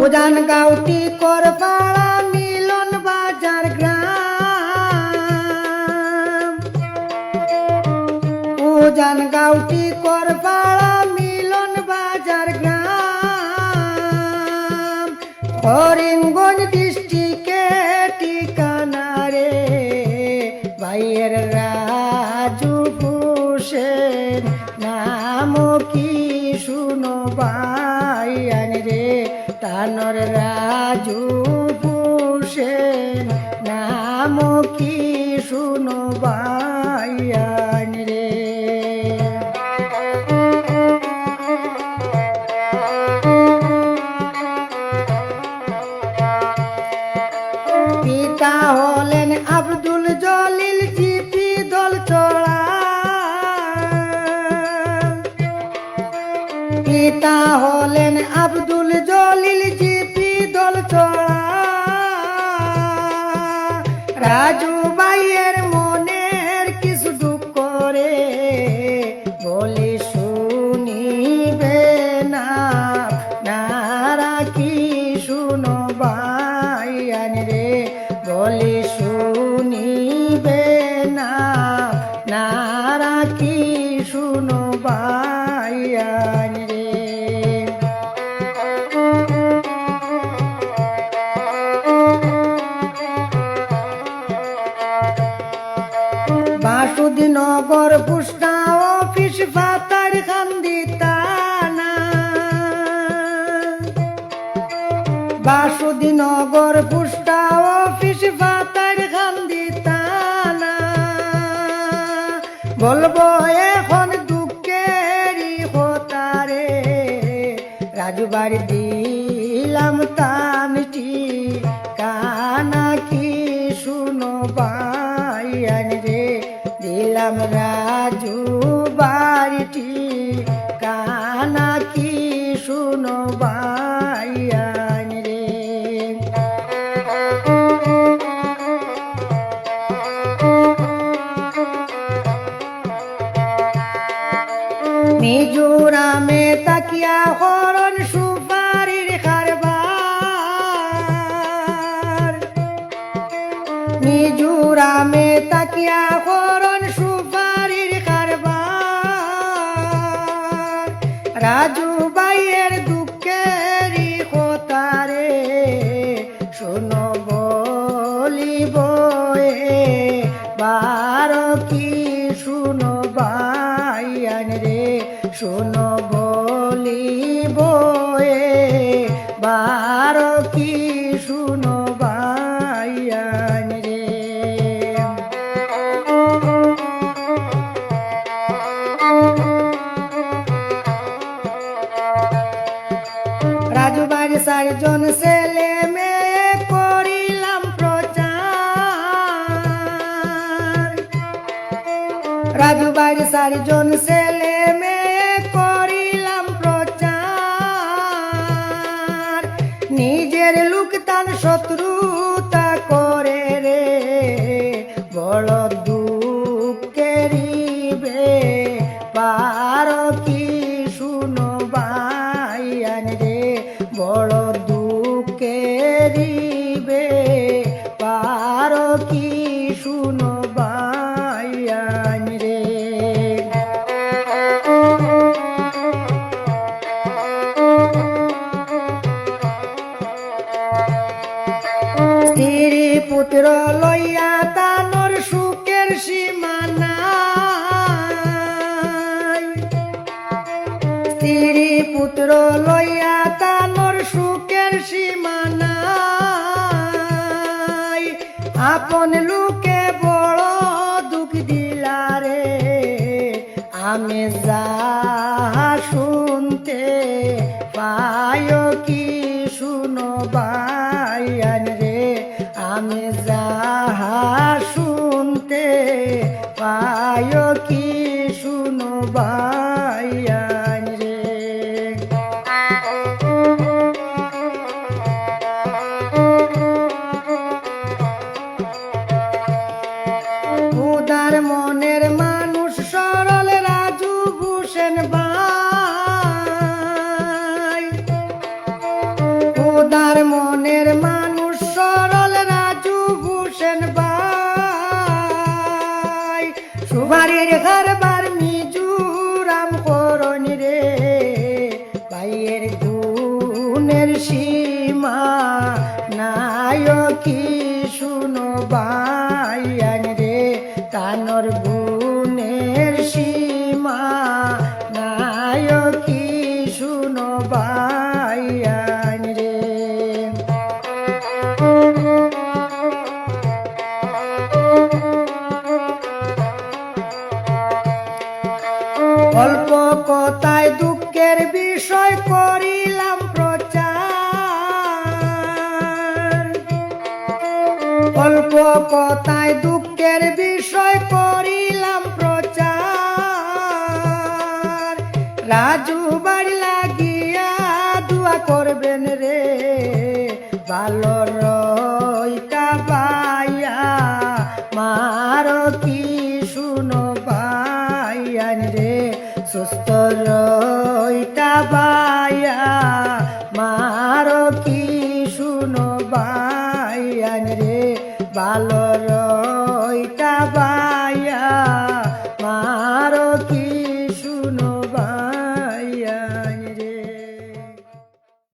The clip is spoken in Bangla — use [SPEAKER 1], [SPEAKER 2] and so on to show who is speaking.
[SPEAKER 1] উজান গাউটি করপাড়া মিলন বাজার গ্রাম। উজান গাউটি করপাড়া মিলন বাজার গ্রাম। করিমগঞ্জ ডিস্ট্রিক্টে ঠিকানা রে ভাইয়ের রাজু হোসেন নাম কি শুনো ভাইয়ান রে তানোর রাজু হোসেন নাম কি শুনো ভাইয়ান রে। পিতা হলেন আব্দুল জলিল জিপি দল চড়া। পিতা হলেন আব্দুল জলিল জিপি দল চড়া। রাজু ভাইয়ের মনের কিছু দুঃখ রে বলি শুনিবে না নারা কি শুনো ভাইয়ান রে বলি শুনিবে না নারা কি শুনো ভাইয়ান রে। বাসুদিনগর পুষ্টা অফিস পাতার খান্দি থানা। বাসুদিনগর পুষ্টা অফিস পাতার খান্দি থানা। বলবো এখন দুঃখেরই হতারে রাজু বাড়ি দিলাম তানটি কানা কি শুনো ভাইয়ান রে দিলাম রাজু বাড়িটি কানা কি শুনো ভাইয়ান রে। মিজোরামে তাকিয়া হরণ সুপারির কারবার। মিজোরামে তাকিয়া হরণ সুপারির কারবার। রাজু ভাইয়ের দুঃখেরই কথারে শোনো বলিব বার কি শুনো ভাইয়ান রে শোনো বলিব বার কি শুনো ভাইয়ান রে। রাজু বাড়ি 4 জন ছেলে মেয়ে করিলাম প্রচার। রাজু বাড়ি 4 জন ছেলে মেয়ে করিলাম প্রচার। নিজের লোক তার শত্রুতা করে রে বড় দুঃখেরিবে পার কি শুনো ভাইয়ান রে বড় দুঃখেরিবে পার কি শুনো ভাইয়ান রে। স্ত্রী পুত্র লইয়া তানোর সুখের সীমা নাই। স্ত্রী পুত্র লইয়া তানোর সুখের সীমা নাই। আপন লোকে বড় দুঃখ দিলারে আমি যাহা শুনতে পায় কি শুনো ভাইয়ান রে আমি যাহা শুনতে পায় কি শুনো ভাইয়ান রে। উদার মনের মানুষ সরল রাজু হোসেন ভাই। সীমা নায়কি শুনো বাইয়ান রে তানর গুণের সীমা নায়কি শুনো বাইয়ান রে। অল্প কথায় দুঃখের বিষয় করিলাম প্রচার, অল্প কথায় দুঃখের বিষয় করিলাম প্রচার। রাজু বাড়ি লাগিয়া দোয়া করবেন রে ভালো রইতা বাইয়া মার কি শুনো বাইয়ান রে সুস্থ রইতা বাইয়া মার কি শুনো বাইয়ান রে ভালো রইতা বাইয়া